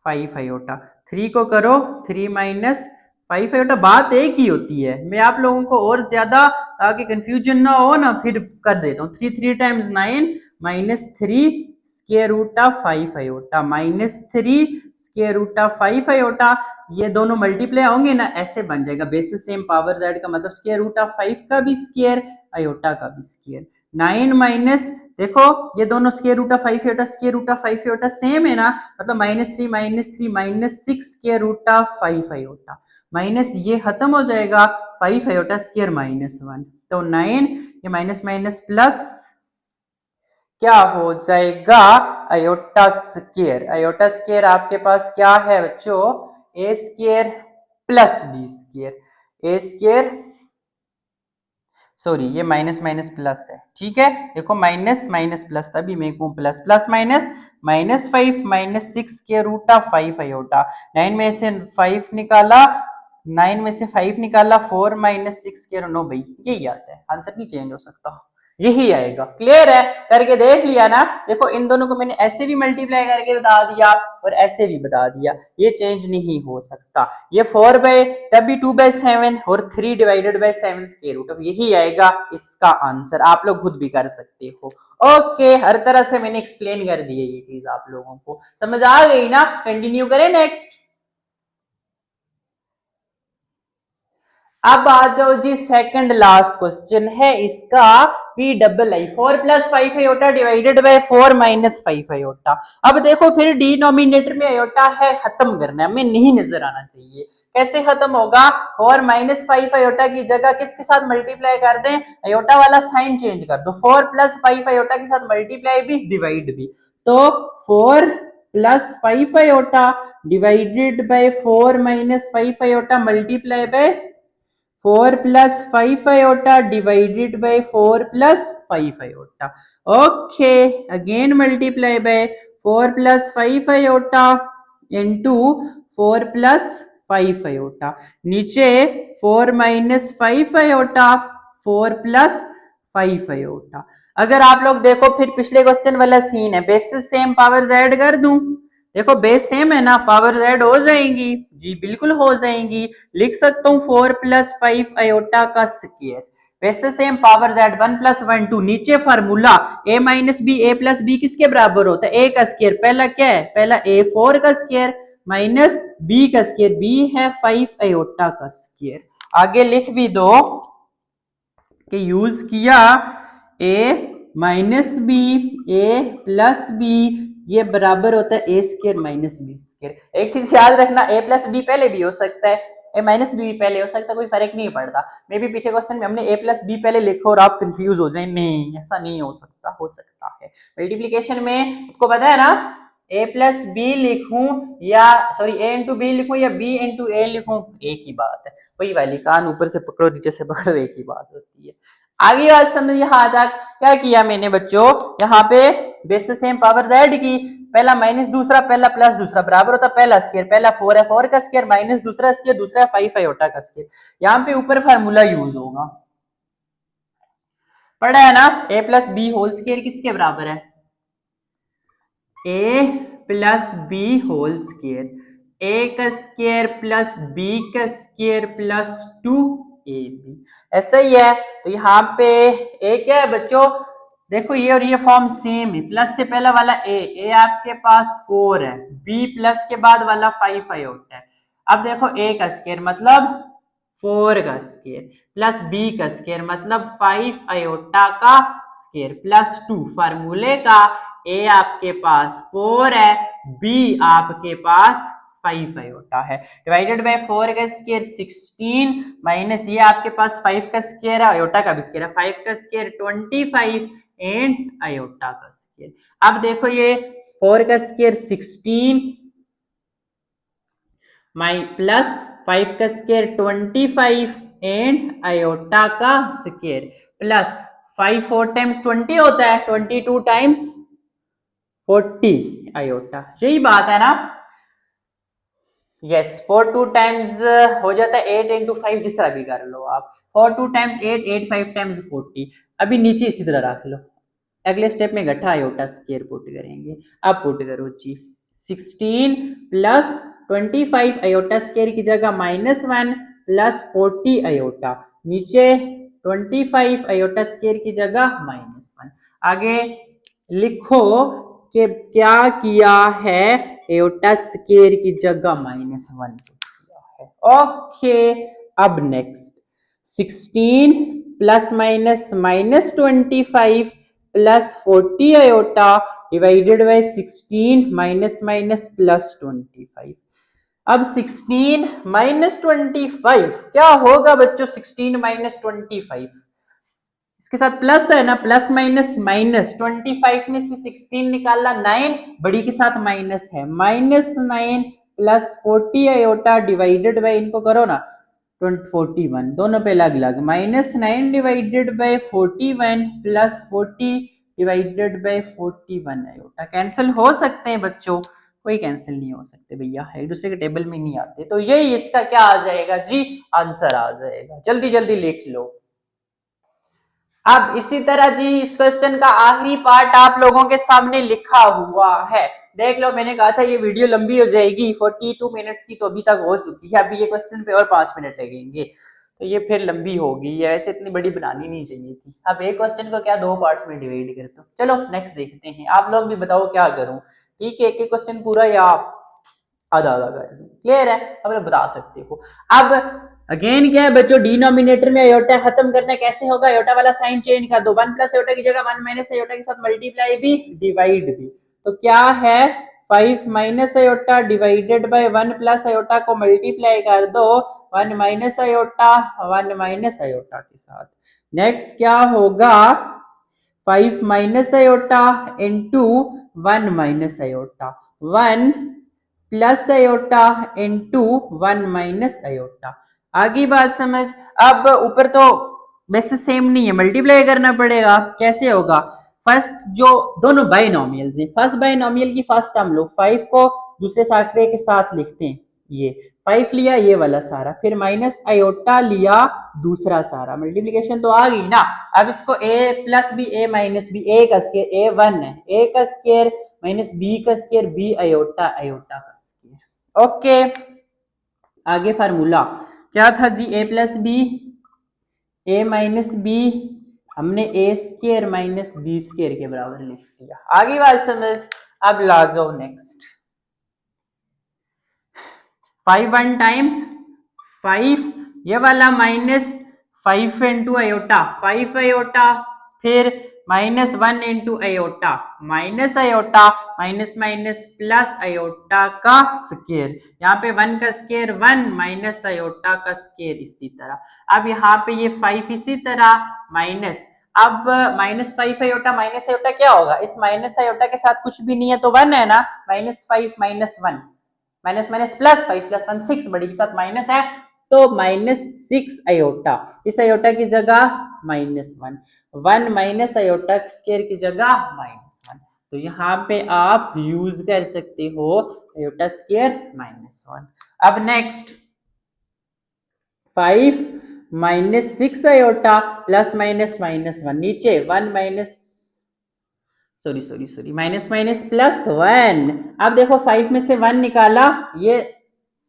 5 आयोटा, 3 को करो 3 माइनस 5 आयोटा, बात एक ही होती है। मैं आप लोगों को और ज्यादा ताकि कंफ्यूजन ना हो ना फिर कर देता हूँ। 3 3 times 9 minus 3 square root of 5 iota minus 3 square root of 5 iota. ये दोनों मल्टीप्लाई होंगे ना, ऐसे बन जाएगा बेसिस सेम पावर जेड का मतलब स्क्वायर रूट ऑफ 5 का भी स्क्वायर आयोटा का भी स्क्वायर। 9 माइनस, देखो ये दोनों square root of 5 iota square root of 5 iota same है ना, मतलब minus 3 minus 6 square root of 5 iota minus ये खत्म हो जाएगा 5 आयोटा स्क्वायर माइनस 1। तो 9 ये माइनस माइनस प्लस क्या हो जाएगा आयोटा स्क्वायर। आयोटा स्क्वायर आपके पास क्या है बच्चों, ए स्क्वायर प्लस बी स्क्वायर, ए स्क्वायर सॉरी ये माइनस माइनस प्लस है, ठीक है। देखो माइनस माइनस प्लस तभी मैं कहूँ plus, plus minus minus 5 minus 6 के रूट ऑफ 5 आयोटा। 9 में से 5 निकाला, 9 में से 5 निकाला, 4 माइनस 6 के, नो भाई यही आता है, आंसर नहीं चेंज हो सकता, यही आएगा। क्लियर है? करके देख लिया ना। देखो इन दोनों को मैंने ऐसे भी मल्टीप्लाई करके बता दिया और ऐसे भी बता दिया, ये चेंज नहीं हो सकता। ये 4 बाय तभी 2 बाय 7 और 3 divided by 7 square root of, यही आएगा इसका आंसर। आप लोग खुद भी कर सकते हो। ओके, हर तरह से मैंने एक्सप्लेन कर दी है ये चीज, आप लोगों को समझ आ गई ना। कंटिन्यू करें नेक्स्ट। अब आ जाओ जी, सेकंड लास्ट क्वेश्चन है इसका, पी डबल आई 4 plus 5 iota divided bye 4 minus 5 iota. अब देखो फिर डिनोमिनेटर में आयोटा है, खत्म करना है, हमें नहीं नजर आना चाहिए। कैसे खत्म होगा, 4 माइनस 5 आयोटा की जगह किसके साथ मल्टीप्लाई कर दें, आयोटा वाला साइन चेंज कर दो। 4 प्लस 5 आयोटा के साथ मल्टीप्लाई भी डिवाइड भी, तो 4 plus 5 iota divided bye 4 minus 5 iota multiply by 4 plus 5 iota divided bye 4 plus 5 iota. Okay, again multiply by 4 plus 5 iota into 4 plus 5 iota, नीचे 4 माइनस 5 आयोटा 4 प्लस 5 आयोटा। अगर आप लोग देखो फिर पिछले क्वेश्चन वाला सीन है, बेसिस सेम पावर जेड कर दूं, देखो बेस सेम है ना, पावर जेड हो जाएंगी जी, बिल्कुल हो जाएंगी। लिख सकता हूँ 4 प्लस 5 आयोटा का स्क्वायर, वैसे सेम पावर जेड 1 प्लस 1 2, नीचे formula A minus b, a plus b किसके बराबर होता है, ए का स्क्वायर। पहला क्या है, पहला ए 4 का स्क्वायर माइनस बी का स्क्वायर, बी है 5 आयोटा का स्क्वायर। आगे लिख भी दो कि यूज किया ए minus b, a plus B, ये बराबर होता है ए स्क्वायर माइनस बी स्क्वायर। एक चीज याद रखना, ए प्लस बी पहले भी हो सकता है, ए माइनस बी पहले हो सकता है, कोई फर्क नहीं पड़ता। मे भी पीछे क्वेश्चन में हमने ए प्लस बी पहले लिखो और आप कंफ्यूज हो जाए, नहीं ऐसा नहीं हो सकता, हो सकता है। मल्टीप्लीकेशन में आपको पता है ना, ए प्लस बी लिखूं या सॉरी ए इंटू बी लिखूं या बी इंटू ए लिखूं, एक ही बात है। वही वाली कान ऊपर से पकड़ो नीचे से पकड़ो, एक ही बात होती है। आगे बात समझ यहाँ तक क्या किया मैंने बच्चों, यहाँ पे बेस से सेम पावर ऐड की, पहला माइनस दूसरा, पहला प्लस दूसरा बराबर होता पहला स्क्वायर, पहला 4 है 4 का स्क्वायर माइनस दूसरा स्क्वायर, दूसरा 5 आयोटा का स्क्वायर। यहाँ पे ऊपर फार्मूला यूज होगा, पढ़ा है ना, ए प्लस बी होल स्क्वायर किसके बराबर है, ए प्लस बी होल स्क्वायर, ए का स्क्वायर प्लस बी का स्क्वायर प्लस 2ab, ऐसा ही है। तो यहाँ पे ए क्या है बच्चों, देखो ये और ये फॉर्म सेम है, प्लस से पहला वाला ए आपके पास 4 है, बी प्लस के बाद वाला 5 आयोटा है। अब देखो ए का स्क्वायर मतलब 4 का स्क्वायर प्लस बी का स्क्वायर मतलब 5 आयोटा का स्क्वायर प्लस 2, फार्मूले का ए आपके पास 4 है, बी आपके पास 5 आयोटा है, डिवाइडेड बाय 4 का स्क्वायर 16 माइनस ये आपके पास 5 का स्क्वायर है, आयोटा का भी स्क्वायर है, 5 का स्क्वायर 25 एंड आयोटा का स्क्वायर। अब देखो ये 4 का स्क्वायर 16 माइ प्लस 5 का स्क्वायर 25 एंड आयोटा का स्क्वायर प्लस 5 4 टाइम्स 20 होता है, 22 टाइम्स 40 आयोटा, यही बात है ना। यस 4 2 टाइम्स हो जाता है 8 इंटू 5, जिस तरह भी कर लो आप, 4 2 टाइम्स 8 8 5 टाइम्स 40। अभी नीचे इसी तरह रख लो, अगले स्टेप में घटा आयोटा स्क्वायर पुट करेंगे। अब पुट करो जी, 16 प्लस 25 आयोटा स्क्वायर की जगह -1 प्लस 40 आयोटा, नीचे 25 आयोटा स्क्वायर की जगह -1। आगे लिखो कि क्या किया है, आयोटा स्क्वायर की जगह -1 किया है। ओके अब next 16 plus minus -25 plus 40 iota divided bye 16 minus minus plus 25। अब 16 माइनस 25 क्या होगा बच्चों, 16 माइनस 25 इसके साथ प्लस है ना, प्लस माइनस माइनस, 25 में से 16 निकालना 9, बड़ी के साथ माइनस है, -9 प्लस 40 आयोटा डिवाइडेड बाय, इनको करो ना 41, दोनों पे अलग अलग, -9 divided by 41 plus 40 divided by 41 iota. Cancel हो सकते हैं बच्चों, कोई कैंसिल नहीं हो सकते भैया, एक दूसरे के टेबल में नहीं आते। तो यही इसका क्या आ जाएगा जी, आंसर आ जाएगा, जल्दी जल्दी लिख लो। अब इसी तरह जी इस क्वेश्चन का आखिरी पार्ट आप लोगों के सामने लिखा हुआ है, देख लो। मैंने कहा था ये वीडियो लंबी हो जाएगी, 42 मिनट्स की तो अभी तक हो चुकी है, अभी ये क्वेश्चन पे और 5 मिनट लगेंगे, तो ये फिर लंबी होगी, ये ऐसे इतनी बड़ी बनानी नहीं चाहिए थी। अब एक क्वेश्चन को क्या 2 पार्ट्स में डिवाइड करते हो। चलो नेक्स्ट देखते हैं, आप लोग भी बताओ क्या करूं, ठीक है, एक एक क्वेश्चन पूरा या आधा आधा कर दूं, क्लियर है, अब बता सकते हो। अब अगेन क्या है बच्चों, डिनोमिनेटर में आयोटा खत्म करना कैसे होगा, आयोटा वाला साइन चेंज कर दो, 1 प्लस आयोटा की जगह 1 माइनस आयोटा के साथ मल्टीप्लाई भी डिवाइड भी, तो क्या है 5 minus iota divided bye 1 plus iota को मल्टीप्लाई कर दो 1 माइनस आयोटा 1 माइनस आयोटा के साथ। नेक्स्ट क्या होगा 5 minus iota into 1 minus iota, 1 plus iota into 1 minus iota. आगे बात समझ। अब ऊपर तो वैसे सेम नहीं है, मल्टीप्लाई करना पड़ेगा, कैसे होगा, फर्स्ट जो दोनों बाइनोमियल्स हैं, फर्स्ट बाइनोमियल की फर्स्ट टर्म लो, 5 को दूसरे आंकड़े के साथ लिखते हैं, ये 5 लिया ये वाला सारा, फिर माइनस आयोटा लिया दूसरा सारा, मल्टीप्लीकेशन तो आ गई ना। अब इसको a plus b a minus b, a का स्क्वायर a 1 है, a का स्क्वायर माइनस b का स्क्वायर b आयोटा आयोटा का स्क्वायर। ओके आगे फार्मूला क्या था जी, a plus b a minus b, हमने a square minus b square के बराबर लिख दिया। आगे बात समझ। अब ला जाओ नेक्स्ट, 5 1 टाइम्स 5, ये वाला माइनस 5 इंटू आयोटा 5 आयोटा, फिर -1 into iota minus iota, minus minus plus iota का स्क्वायर, यहाँ पे 1 का स्क्वायर 1 माइनस आयोटा का स्क्वायर इसी तरह। अब यहाँ पे ये 5 इसी तरह माइनस, अब -5 आयोटा माइनस आयोटा क्या होगा, इस माइनस आयोटा के साथ कुछ भी नहीं है तो 1 है ना, -5 -1 माइनस माइनस प्लस 5 + 1 6, बड़ी के साथ माइनस है तो -6 आयोटा, इस आयोटा की जगह -1, 1 माइनस आयोटा स्क्वायर की जगह -1, तो यहाँ पे आप यूज कर सकते हो आयोटा स्क्वायर -1। अब नेक्स्ट 5 -6 आयोटा प्लस माइनस -1, नीचे 1 माइनस सॉरी माइनस माइनस +1। अब देखो 5 में से 1 निकाला, ये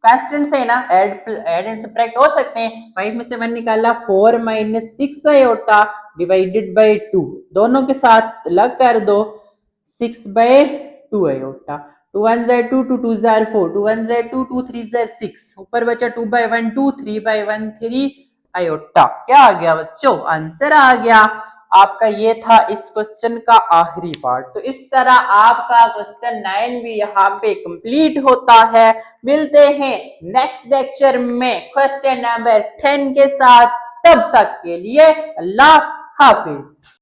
कांस्टेंट से है ना, ऐड एंड सब्ट्रैक्ट हो सकते हैं। 5 में से 1 निकाला, 4 - 6 आयोटा डिवाइडेड बाय 2, दोनों के साथ लग कर दो, 6/2 आयोटा, 2 1 2 2 2 4, 2 1 2 2 3 6, ऊपर बचा 2/1 2, 3/1 3 आयोटा। क्या आ गया बच्चों, आंसर आ गया आपका। ये था इस क्वेश्चन का आखिरी पार्ट। तो इस तरह आपका क्वेश्चन 9 भी यहाँ पे कंप्लीट होता है। मिलते हैं नेक्स्ट लेक्चर में क्वेश्चन नंबर 10 के साथ, तब तक के लिए अल्लाह हाफिज।